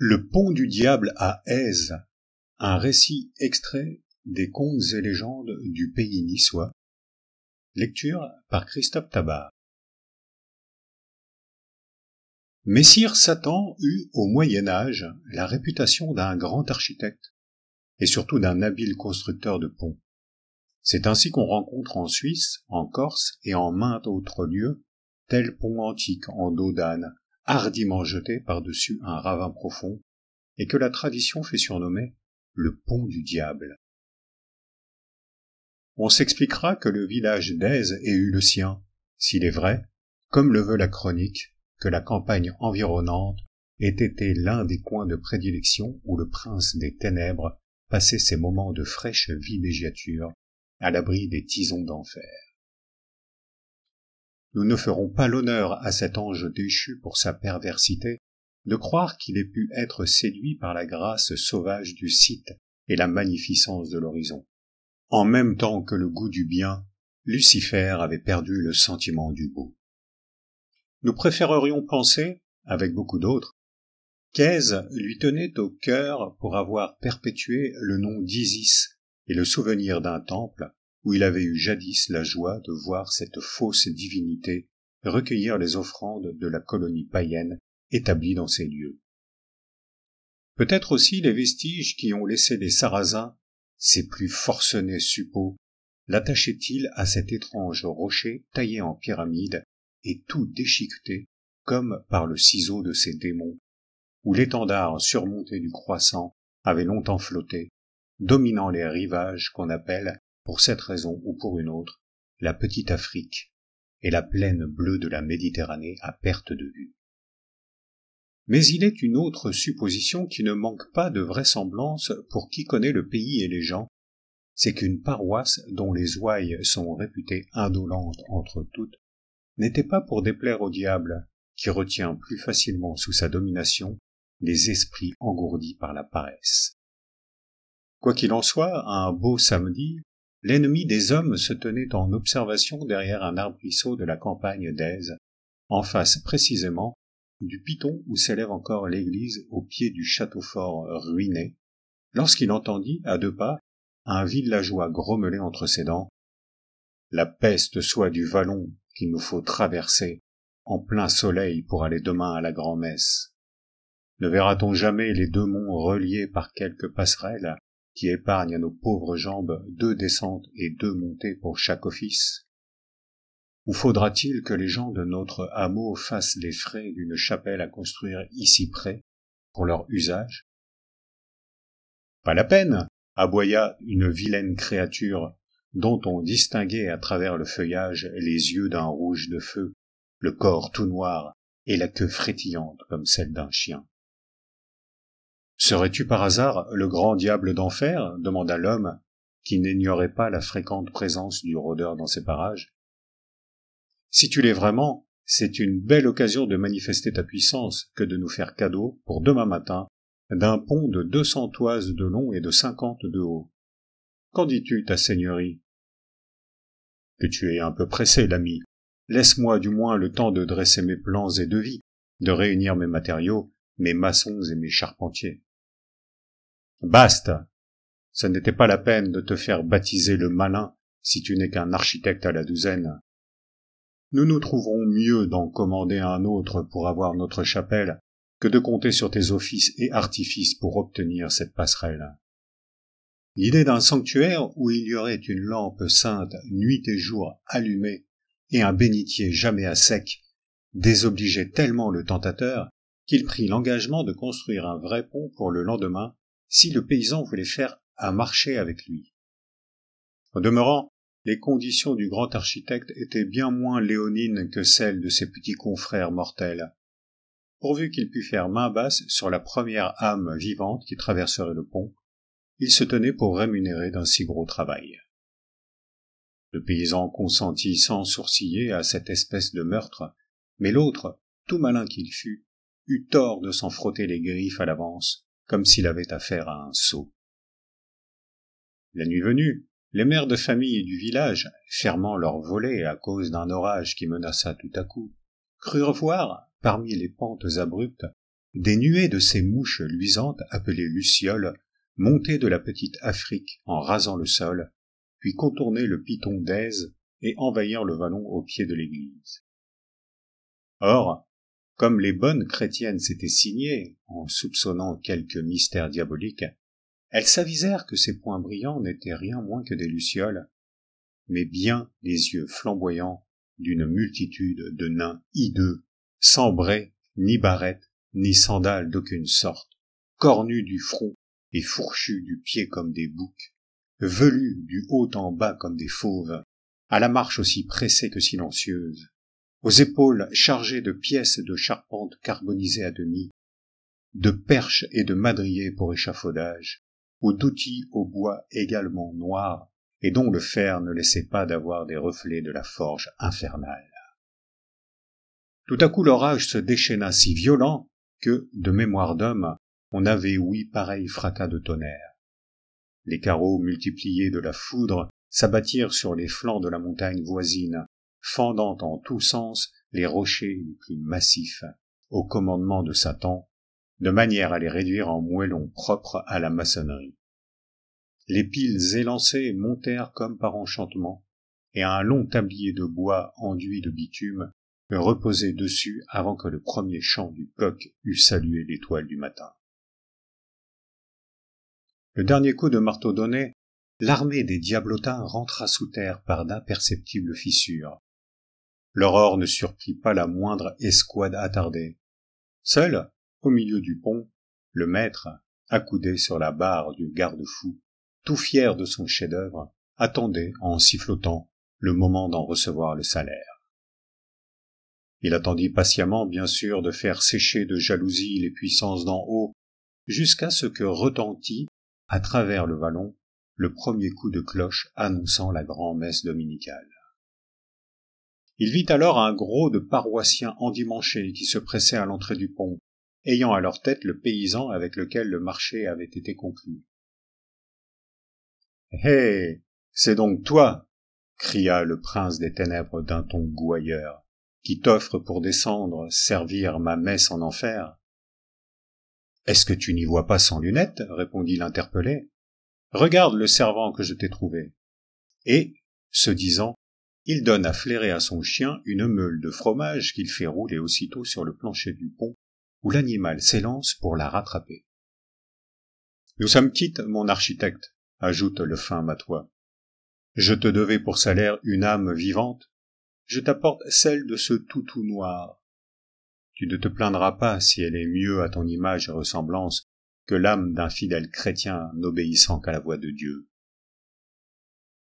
Le pont du diable à Èze, un récit extrait des contes et légendes du pays niçois. Lecture par Christophe Tabar. Messire Satan eut au Moyen-Âge la réputation d'un grand architecte et surtout d'un habile constructeur de ponts. C'est ainsi qu'on rencontre en Suisse, en Corse et en maints autres lieux tels ponts antiques en dos d'âne, hardiment jetés par-dessus un ravin profond, et que la tradition fait surnommer le pont du diable. On s'expliquera que le village d'Èze ait eu le sien, s'il est vrai, comme le veut la chronique, que la campagne environnante ait été l'un des coins de prédilection où le prince des ténèbres passait ses moments de fraîche villégiature à l'abri des tisons d'enfer. Nous ne ferons pas l'honneur à cet ange déchu pour sa perversité de croire qu'il ait pu être séduit par la grâce sauvage du site et la magnificence de l'horizon. En même temps que le goût du bien, Lucifer avait perdu le sentiment du beau. Nous préférerions penser, avec beaucoup d'autres, qu'Èze lui tenait au cœur pour avoir perpétué le nom d'Isis et le souvenir d'un temple où il avait eu jadis la joie de voir cette fausse divinité recueillir les offrandes de la colonie païenne établie dans ces lieux. Peut-être aussi les vestiges qui ont laissé les Sarrasins, ces plus forcenés suppôts, l'attachaient-ils à cet étrange rocher taillé en pyramide et tout déchiqueté comme par le ciseau de ces démons, où l'étendard surmonté du croissant avait longtemps flotté, dominant les rivages qu'on appelle, pour cette raison ou pour une autre, la petite Afrique et la plaine bleue de la Méditerranée à perte de vue. Mais il est une autre supposition qui ne manque pas de vraisemblance pour qui connaît le pays et les gens, c'est qu'une paroisse dont les ouailles sont réputées indolentes entre toutes, n'était pas pour déplaire au diable, qui retient plus facilement sous sa domination les esprits engourdis par la paresse. Quoi qu'il en soit, un beau samedi, l'ennemi des hommes se tenait en observation derrière un arbrisseau de la campagne d'Èze, en face précisément du piton où s'élève encore l'église au pied du château fort ruiné, lorsqu'il entendit, à 2 pas, un villageois grommeler entre ses dents « La peste soit du vallon qu'il nous faut traverser en plein soleil pour aller demain à la grand-messe. Ne verra-t-on jamais les 2 monts reliés par quelques passerelles qui épargnent à nos pauvres jambes 2 descentes et 2 montées pour chaque office? Ou faudra-t-il que les gens de notre hameau fassent les frais d'une chapelle à construire ici près, pour leur usage? Pas la peine, aboya une vilaine créature, dont on distinguait à travers le feuillage les yeux d'un rouge de feu, le corps tout noir et la queue frétillante comme celle d'un chien. Serais-tu par hasard le grand diable d'enfer? Demanda l'homme, qui n'ignorait pas la fréquente présence du rôdeur dans ces parages. Si tu l'es vraiment, c'est une belle occasion de manifester ta puissance que de nous faire cadeau, pour demain matin, d'un pont de 200 toises de long et de 50 de haut. Qu'en dis-tu, ta seigneurie? Que tu es un peu pressé, l'ami. Laisse-moi du moins le temps de dresser mes plans et devis, de réunir mes matériaux, mes maçons et mes charpentiers. Bast! Ce n'était pas la peine de te faire baptiser le malin si tu n'es qu'un architecte à la douzaine. Nous nous trouverons mieux d'en commander un autre pour avoir notre chapelle que de compter sur tes offices et artifices pour obtenir cette passerelle. L'idée d'un sanctuaire où il y aurait une lampe sainte nuit et jour allumée et un bénitier jamais à sec désobligeait tellement le tentateur qu'il prit l'engagement de construire un vrai pont pour le lendemain si le paysan voulait faire un marché avec lui. Au demeurant, les conditions du grand architecte étaient bien moins léonines que celles de ses petits confrères mortels. Pourvu qu'il pût faire main basse sur la première âme vivante qui traverserait le pont, il se tenait pour rémunérer d'un si gros travail. Le paysan consentit sans sourciller à cette espèce de meurtre, mais l'autre, tout malin qu'il fût, eut tort de s'en frotter les griffes à l'avance, comme s'il avait affaire à un sot. La nuit venue, les mères de famille du village, fermant leurs volets à cause d'un orage qui menaça tout à coup, crurent voir, parmi les pentes abruptes, des nuées de ces mouches luisantes appelées lucioles, monter de la petite Afrique en rasant le sol, puis contourner le piton d'Aise et envahir le vallon au pied de l'église. Or, comme les bonnes chrétiennes s'étaient signées, en soupçonnant quelque mystère diabolique, elles s'avisèrent que ces points brillants n'étaient rien moins que des lucioles, mais bien les yeux flamboyants d'une multitude de nains hideux, sans brais, ni barrettes, ni sandales d'aucune sorte, cornus du front et fourchus du pied comme des boucs, velus du haut en bas comme des fauves, à la marche aussi pressée que silencieuse, aux épaules chargées de pièces de charpente carbonisées à demi, de perches et de madriers pour échafaudage, ou d'outils au bois également noir, et dont le fer ne laissait pas d'avoir des reflets de la forge infernale. Tout à coup l'orage se déchaîna si violent que, de mémoire d'homme, on avait ouï pareil fracas de tonnerre. Les carreaux multipliés de la foudre s'abattirent sur les flancs de la montagne voisine, fendant en tous sens les rochers les plus massifs, au commandement de Satan, de manière à les réduire en moellons propres à la maçonnerie. Les piles élancées montèrent comme par enchantement, et un long tablier de bois enduit de bitume reposait dessus avant que le premier chant du coq eût salué l'étoile du matin. Le dernier coup de marteau donné, l'armée des diablotins rentra sous terre par d'imperceptibles fissures. L'aurore ne surprit pas la moindre escouade attardée. Seul, au milieu du pont, le maître, accoudé sur la barre du garde-fou, tout fier de son chef-d'œuvre, attendait, en sifflotant, le moment d'en recevoir le salaire. Il attendit patiemment, bien sûr, de faire sécher de jalousie les puissances d'en haut, jusqu'à ce que retentit, à travers le vallon, le premier coup de cloche annonçant la grand-messe dominicale. Il vit alors un gros de paroissiens endimanchés qui se pressaient à l'entrée du pont, ayant à leur tête le paysan avec lequel le marché avait été conclu. « Hé, c'est donc toi !» cria le prince des ténèbres d'un ton gouailleur, « qui t'offre pour descendre servir ma messe en enfer ?» « Est-ce que tu n'y vois pas sans lunettes ?» répondit l'interpellé. « Regarde le servant que je t'ai trouvé. » Et, ce disant, il donne à flairer à son chien une meule de fromage qu'il fait rouler aussitôt sur le plancher du pont, où l'animal s'élance pour la rattraper. « Nous sommes quittes, mon architecte, » ajoute le fin matois. « Je te devais pour salaire une âme vivante, je t'apporte celle de ce toutou noir. Tu ne te plaindras pas si elle est mieux à ton image et ressemblance que l'âme d'un fidèle chrétien n'obéissant qu'à la voix de Dieu. »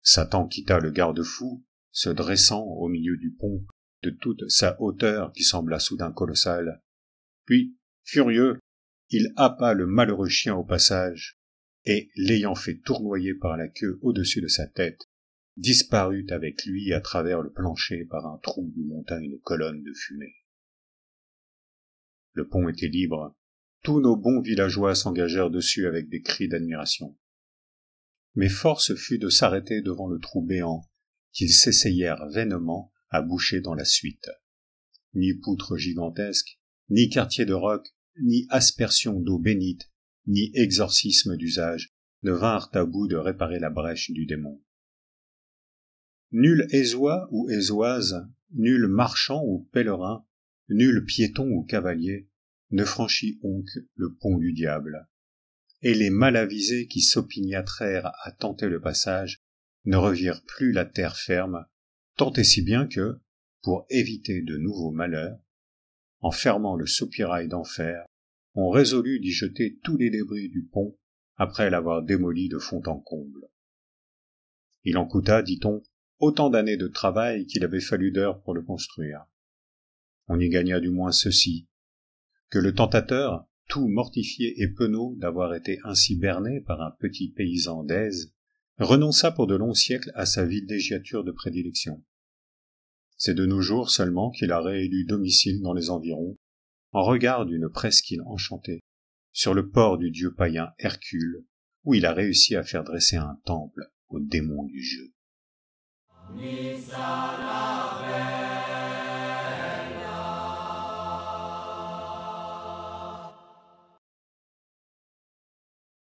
Satan quitta le garde-fou, se dressant au milieu du pont de toute sa hauteur qui sembla soudain colossale. Puis, furieux, il happa le malheureux chien au passage, et, l'ayant fait tournoyer par la queue au-dessus de sa tête, disparut avec lui à travers le plancher par un trou d'où monta une colonne de fumée. Le pont était libre, tous nos bons villageois s'engagèrent dessus avec des cris d'admiration. Mais force fut de s'arrêter devant le trou béant, qu'ils s'essayèrent vainement à boucher dans la suite. Ni poutre gigantesque, ni quartier de roc, ni aspersion d'eau bénite, ni exorcisme d'usage ne vinrent à bout de réparer la brèche du démon. Nul Aisois ou Aisoise, nul marchand ou pèlerin, nul piéton ou cavalier ne franchit donc le pont du diable, et les malavisés qui s'opiniâtrèrent à tenter le passage ne revirent plus la terre ferme, tant et si bien que, pour éviter de nouveaux malheurs, en fermant le soupirail d'enfer, on résolut d'y jeter tous les débris du pont après l'avoir démoli de fond en comble. Il en coûta, dit-on, autant d'années de travail qu'il avait fallu d'heures pour le construire. On y gagna du moins ceci, que le tentateur, tout mortifié et penaud d'avoir été ainsi berné par un petit paysan d'Aise, renonça pour de longs siècles à sa villégiature de prédilection. C'est de nos jours seulement qu'il a réélu domicile dans les environs, en regard d'une presqu'île enchantée, sur le port du dieu païen Hercule, où il a réussi à faire dresser un temple au démon du jeu.